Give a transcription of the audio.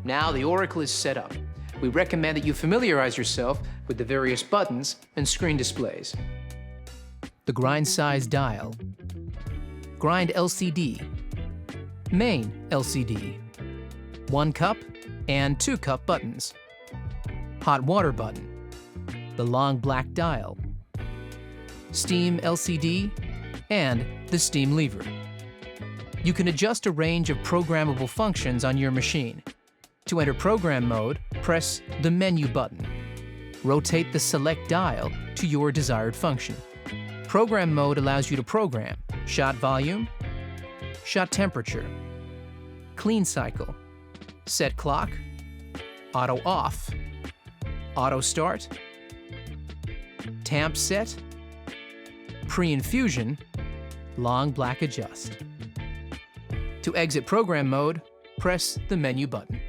Now the Oracle is set up. We recommend that you familiarize yourself with the various buttons and screen displays. The grind size dial, grind LCD, main LCD, 1 cup and 2 cup buttons, hot water button, the long black dial, steam LCD, and the steam lever. You can adjust a range of programmable functions on your machine. To enter program mode, press the menu button. Rotate the select dial to your desired function. Program mode allows you to program shot volume, shot temperature, clean cycle, set clock, auto off, auto start, tamp set, pre-infusion, long black adjust. To exit program mode, press the menu button.